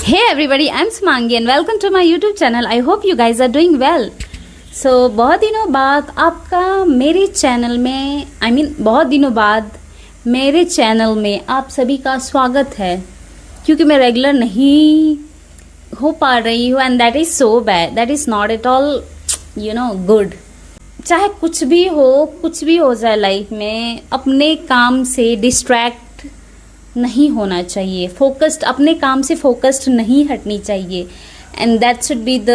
Hey everybody, I'm Sumangi and welcome to my YouTube channel. I hope you guys are doing well. So बहुत दिनों बाद आपका मेरे channel में बहुत दिनों बाद मेरे चैनल में आप सभी का स्वागत है, क्योंकि मैं रेगुलर नहीं हो पा रही हूँ and that is so bad. That is not at all good. चाहे कुछ भी हो जाए लाइफ में, अपने काम से डिस्ट्रैक्ट नहीं होना चाहिए. फोकस्ड, अपने काम से फोकस्ड नहीं हटनी चाहिए. And that should be the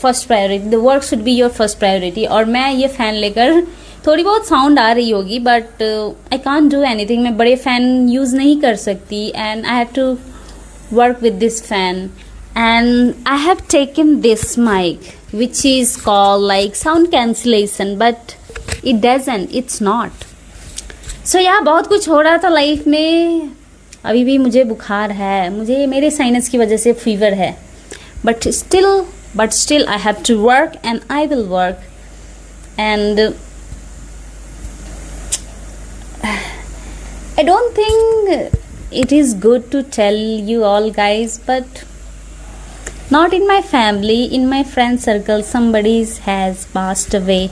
first priority. The work should be your first priority. और मैं ये फ़ैन लेकर, थोड़ी बहुत साउंड आ रही होगी but I can't do anything. मैं बड़े फ़ैन यूज़ नहीं कर सकती and I have to work with this fan. And I have taken this mic which is called like sound cancellation, but it doesn't, it's not. So yeah, बहुत कुछ हो रहा था लाइफ में. अभी भी मुझे बुखार है, मुझे मेरे साइनस की वजह से फीवर है, but still I have to work and I will work. And I don't think it is good to tell you all guys, but not in my family, in my friend circle, somebody has passed away.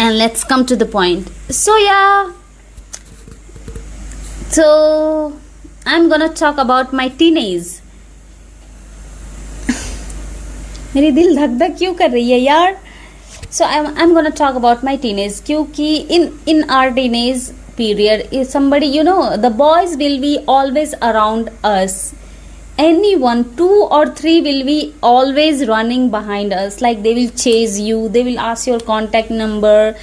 And let's come to the point. So yeah, so I'm gonna talk about my teenage. मेरी दिल धक धक क्यों कर रही है यार? So I'm gonna talk about my teenage, क्योंकि in our teenage period, if somebody, the boys will be always around us. Anyone, 2 or 3 will be always running behind us. Like they will chase you, they will ask your contact number,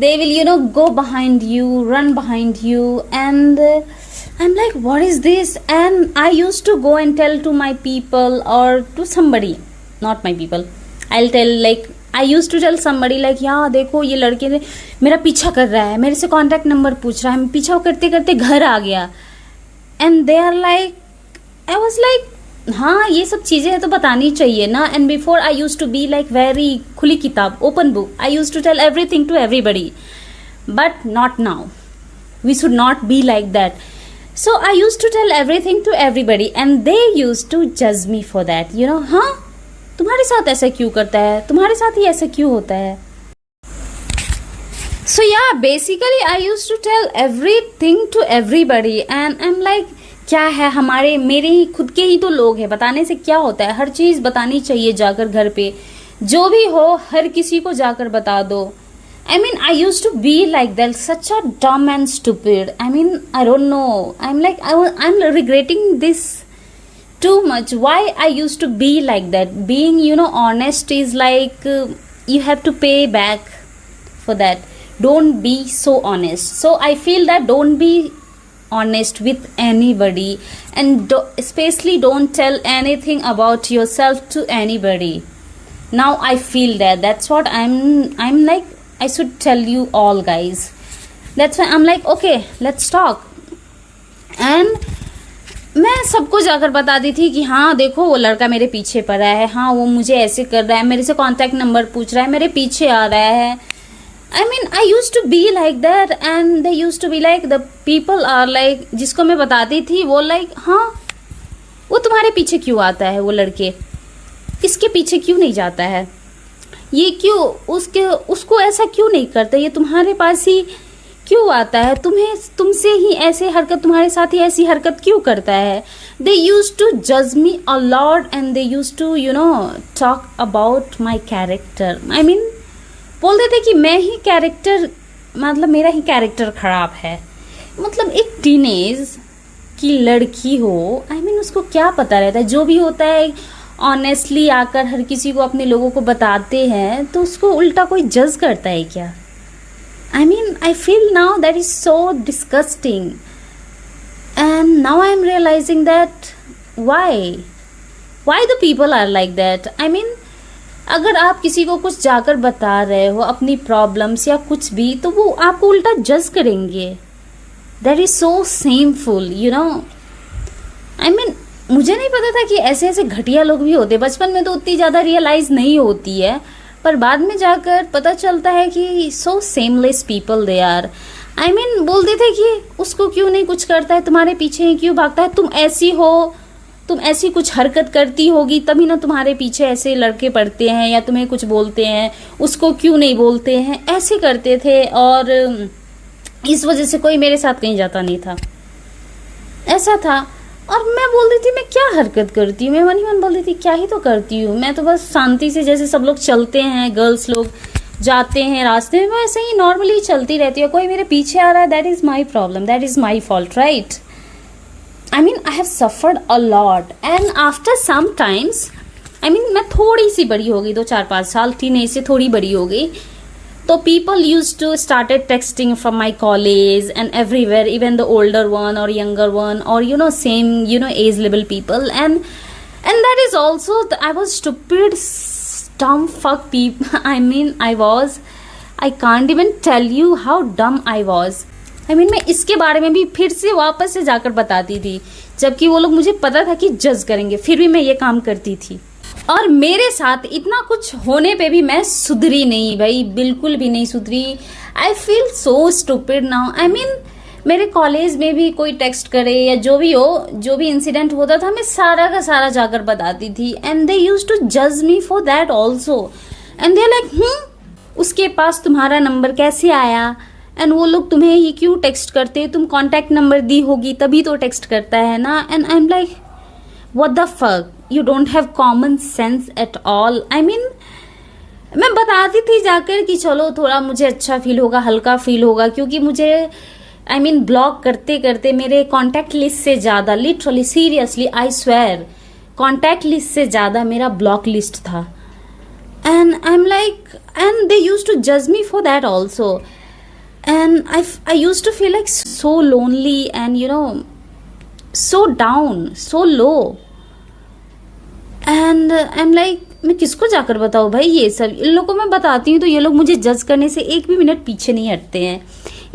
they will go behind you, run behind you. And I'm like, what is this? And I used to go and tell to my people or to somebody, not my people, I'll tell, like I used to tell somebody like, yeah देखो ये लड़के ने मेरा पीछा कर रहा है, मेरे से कांटेक्ट नंबर पूछ रहा है, पीछा करते करते घर आ गया. And they are like, I was like, हाँ ये सब चीज़ें हैं तो बतानी चाहिए ना. And before I use to be like very खुली किताब, open book. I use to tell everything to everybody, but not now. We should not be like that. So I use to tell everything to everybody and they use to जज me for that. हाँ तुम्हारे साथ ऐसा क्यों करता है, तुम्हारे साथ ही ऐसा क्यों होता है. सो या basically I use to tell everything to everybody and I am like, क्या है, मेरे ही खुद के ही तो लोग हैं, बताने से क्या होता है. हर चीज बतानी चाहिए जाकर घर पे, जो भी हो हर किसी को जाकर बता दो. I used to be like that, such a dumb and stupid. I don't know. I'm regretting this too much. Why I used to be like that? Being, honest is like you have to pay back for that. Don't be so honest. So I feel that don't be honest with anybody, and especially don't tell anything about yourself to anybody. Now I feel that's what I'm like, I should tell you all guys. That's why I'm like, okay let's talk. And मैं सबको जाकर बताती थी कि हाँ देखो वो लड़का मेरे पीछे पड़ा है, हाँ वो मुझे ऐसे कर रहा है, मेरे से कांटेक्ट नंबर पूछ रहा है, मेरे पीछे आ रहा है. I used to be like that and they used to be like, the people are like, जिसको मैं बताती थी वो like, हाँ वो तुम्हारे पीछे क्यों आता है, वो लड़के इसके पीछे क्यों नहीं जाता है, ये क्यों उसको ऐसा क्यों नहीं करता, ये तुम्हारे पास ही क्यों आता है, तुमसे ही ऐसे हरकत, तुम्हारे साथ ही ऐसी हरकत क्यों करता है. They used to judge me a lot and they used to talk about my character. बोलते थे कि मैं ही कैरेक्टर, मतलब मेरा ही कैरेक्टर खराब है. मतलब एक टीनेज की लड़की हो, उसको क्या पता रहता है. जो भी होता है ऑनेस्टली आकर हर किसी को, अपने लोगों को बताते हैं, तो उसको उल्टा कोई जज करता है क्या. I feel now that is so disgusting. And now I am realizing that why the people are like that. अगर आप किसी को कुछ जाकर बता रहे हो अपनी प्रॉब्लम्स या कुछ भी, तो वो आपको उल्टा जज करेंगे. That is so shameful. मुझे नहीं पता था कि ऐसे ऐसे घटिया लोग भी होते. बचपन में तो उतनी ज़्यादा रियलाइज नहीं होती है, पर बाद में जाकर पता चलता है कि so seamless people they are. I mean बोलते थे कि उसको क्यों नहीं कुछ करता है, तुम्हारे पीछे क्यों भागता है, तुम ऐसी हो, तुम ऐसी कुछ हरकत करती होगी तभी ना तुम्हारे पीछे ऐसे लड़के पड़ते हैं या तुम्हें कुछ बोलते हैं, उसको क्यों नहीं बोलते हैं, ऐसे करते थे। और इस वजह से कोई मेरे साथ कहीं जाता नहीं था, ऐसा था। और मैं बोलती थी मैं क्या हरकत करती हूँ, मैं मन ही मन बोलती थी क्या ही तो करती हूँ, मैं तो बस शांति से जैसे सब लोग चलते हैं, गर्ल्स लोग जाते हैं रास्ते में, मैं ऐसे ही नॉर्मली चलती रहती हूँ। कोई मेरे पीछे आ रहा है, that is my problem, that is my fault, right. I mean, I have suffered a lot, and after some times, I mean, मैं थोड़ी सी बड़ी हो गई, 2-4-5 साल, टीनेज से थोड़ी बड़ी हो गई, तो people used to started texting from my college and everywhere, even the older one or younger one or same age level people, and that is also I was stupid, dumb fuck people. I can't even tell you how dumb I was. मैं इसके बारे में भी फिर से वापस से जाकर बताती थी, जबकि वो लोग मुझे पता था कि जज करेंगे, फिर भी मैं ये काम करती थी। और मेरे साथ इतना कुछ होने पे भी मैं सुधरी नहीं भाई, बिल्कुल भी नहीं सुधरी। I feel so stupid now. मेरे कॉलेज में भी कोई टेक्स्ट करे या जो भी हो, जो भी इंसिडेंट होता था, मैं सारा का सारा जाकर बताती थी, एंड दे यूज्ड टू जज me for that also, and they like उसके पास तुम्हारा नंबर कैसे आया, एंड वो लोग तुम्हें ही क्यों टेक्स्ट करते, तुम कांटेक्ट नंबर दी होगी तभी तो टेक्स्ट करता है ना। And I am like what the fuck, you don't have common sense at all. मैं बताती थी जाकर कि चलो थोड़ा मुझे अच्छा फील होगा, हल्का फील होगा, क्योंकि मुझे ब्लॉक करते करते मेरे कॉन्टैक्ट लिस्ट से ज्यादा, literally seriously I swear, contact list से ज्यादा मेरा ब्लॉक लिस्ट था। And I am like, and they used to जज me for that also. And I used to feel like so lonely and so down, so low. And I'm like, मैं किसको जाकर बताऊँ भाई, ये सब इन लोगों को मैं बताती हूँ तो ये लोग मुझे जज करने से एक भी मिनट पीछे नहीं हटते हैं,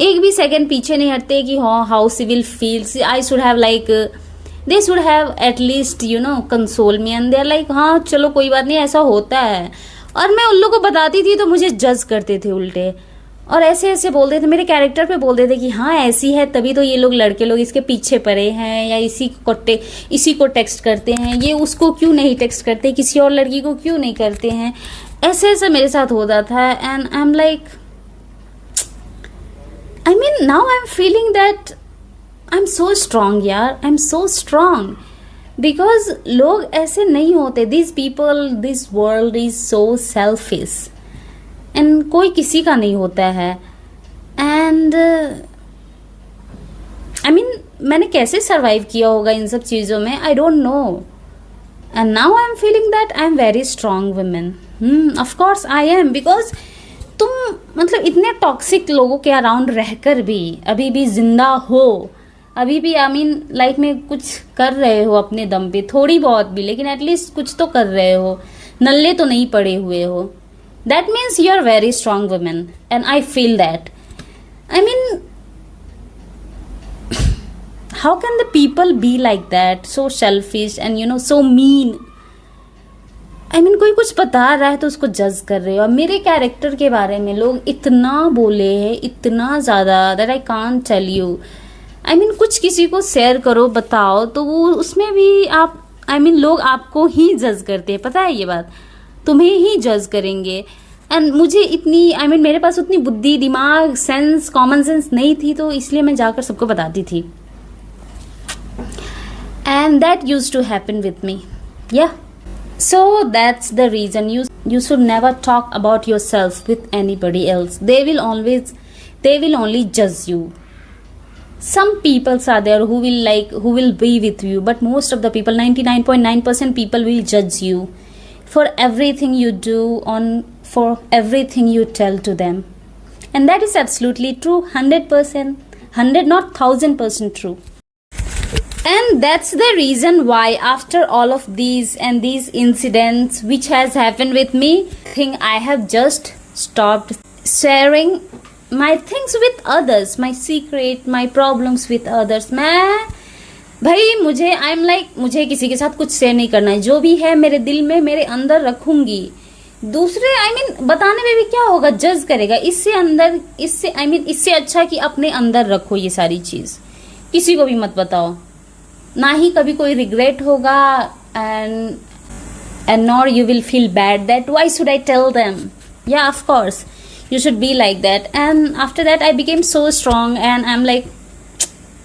एक भी सेकंड पीछे नहीं हटते कि हाँ how she will feels, I should have like, they should have at least console me, and they are like हाँ चलो कोई बात नहीं, ऐसा होता है। और मैं उन लोगों को बताती थी तो मुझे जज करते थे उल्टे, और ऐसे ऐसे बोलते थे, मेरे कैरेक्टर पे बोलते थे कि हाँ ऐसी है तभी तो ये लोग लड़के लोग इसके पीछे पड़े हैं, या इसी को टेक्स्ट करते हैं, ये उसको क्यों नहीं टेक्स्ट करते, किसी और लड़की को क्यों नहीं करते हैं, ऐसे ऐसे मेरे साथ होता था। And I am like, now I am feeling that I am so strong यार, I am so strong, because लोग ऐसे नहीं होते, this people, this world is so selfish, and कोई किसी का नहीं होता है। एंड मैंने कैसे सरवाइव किया होगा इन सब चीज़ों में, I don't know. And now I am feeling that I am very strong women. Of course I am, because तुम इतने टॉक्सिक लोगों के अराउंड रहकर भी अभी भी जिंदा हो, अभी भी लाइफ में कुछ कर रहे हो अपने दम पे, थोड़ी बहुत भी, लेकिन एटलीस्ट कुछ तो कर रहे हो, नल्ले तो नहीं पड़े हुए हो, that means you are very strong woman, and I feel that. How can the people be like that, so selfish and so mean? कोई कुछ बता रहा है तो उसको जज कर रहे हो। और मेरे कैरेक्टर के बारे में लोग इतना बोले हैं, इतना ज्यादा, that I can't tell you. कुछ किसी को शेयर करो, बताओ, तो वो उसमें भी आप लोग आपको ही जज करते हैं, पता है ये बात, तुम्हें ही जज करेंगे। एंड मुझे इतनी मेरे पास उतनी बुद्धि, दिमाग, सेंस, कॉमन सेंस नहीं थी, तो इसलिए मैं जाकर सबको बताती थी। And that used to happen with me, या so that's the reason you should never talk about yourself with anybody else. They will only judge you. Some people are there who will be with you, but most of the people, 99.9% people will judge you for everything you do, for everything you tell to them. And that is absolutely true, 100%, 100 not 1000% true. And that's the reason why after all of these and these incidents which has happened with me, I think I have just stopped sharing my things with others, my secret, my problems with others. मुझे किसी के साथ कुछ share नहीं करना है, जो भी है मेरे दिल में, मेरे अंदर रखूंगी, दूसरे बताने में भी क्या होगा, जज करेगा। इससे अच्छा कि अपने अंदर रखो ये सारी चीज, किसी को भी मत बताओ, ना ही कभी कोई रिग्रेट होगा, and nor you will feel bad that why should I tell them. Yeah, of course you should be like that. And after that I became so strong and I'm like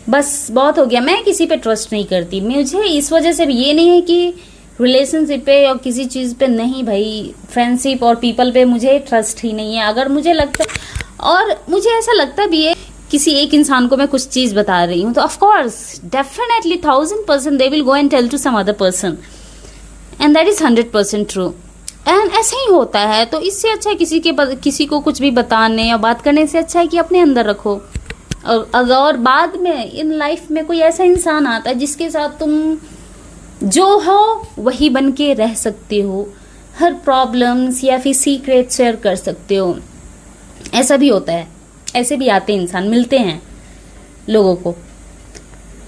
बस बहुत हो गया, मैं किसी पे trust नहीं करती। मुझे इस वजह से भी ये नहीं है कि रिलेशनशिप पे और किसी चीज पे नहीं भाई, फ्रेंडशिप और पीपल पे मुझे ट्रस्ट ही नहीं है। अगर मुझे लगता, और मुझे ऐसा लगता भी है किसी एक इंसान को मैं कुछ चीज बता रही हूँ तो of course definitely 1000% they will go and tell to some other person, and that is 100% true. And ऐसे ही होता है। तो इससे अच्छा है किसी को कुछ भी बताने और बात करने से अच्छा है कि अपने अंदर रखो। और अगर बाद में इन लाइफ में कोई ऐसा इंसान आता है जिसके साथ तुम जो हो वही बन के रह सकते हो, हर प्रॉब्लम्स या फिर सीक्रेट शेयर कर सकते हो, ऐसा भी होता है। ऐसे भी आते इंसान, मिलते हैं लोगों को,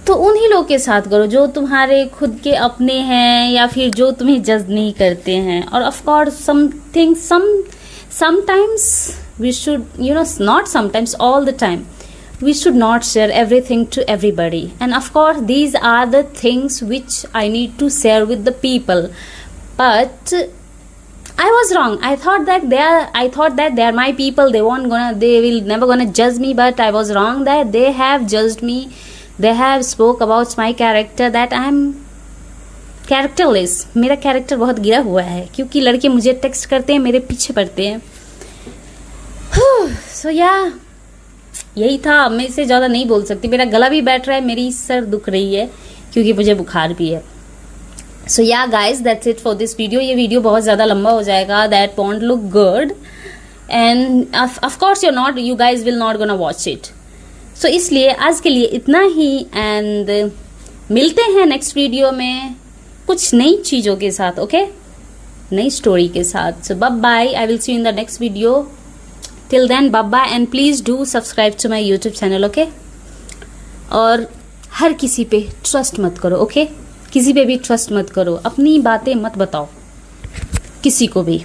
तो उन्हीं लोगों के साथ करो जो तुम्हारे खुद के अपने हैं या फिर जो तुम्हें जज नहीं करते हैं। और of course sometimes we should, not sometimes, all the time we should not share everything to everybody. And of course these are the things which I need to share with the people, but I was wrong. I thought that they are my people, they will never gonna judge me, but I was wrong that they have judged me. They have spoke about my character that I am characterless. मेरा character बहुत गिरा हुआ है क्योंकि लड़के मुझे text करते हैं, मेरे पीछे पड़ते हैं। So yeah, यही था। मैं इससे ज्यादा नहीं बोल सकती, मेरा गला भी बैठ रहा है, मेरी सर दुख रही है क्योंकि मुझे बुखार भी है। So yeah guys, that's it for this video. ये वीडियो बहुत ज़्यादा लंबा हो जाएगा, that won't look good and of course you guys will not gonna watch it. So इसलिए आज के लिए इतना ही, and मिलते हैं नेक्स्ट वीडियो में कुछ नई चीज़ों के साथ, ओके, नई स्टोरी के साथ। So bye bye, I will see you in the next video. Till then bye bye and please do subscribe to my YouTube channel, okay? और हर किसी पे ट्रस्ट मत करो, ओके? किसी पे भी ट्रस्ट मत करो, अपनी बातें मत बताओ किसी को भी।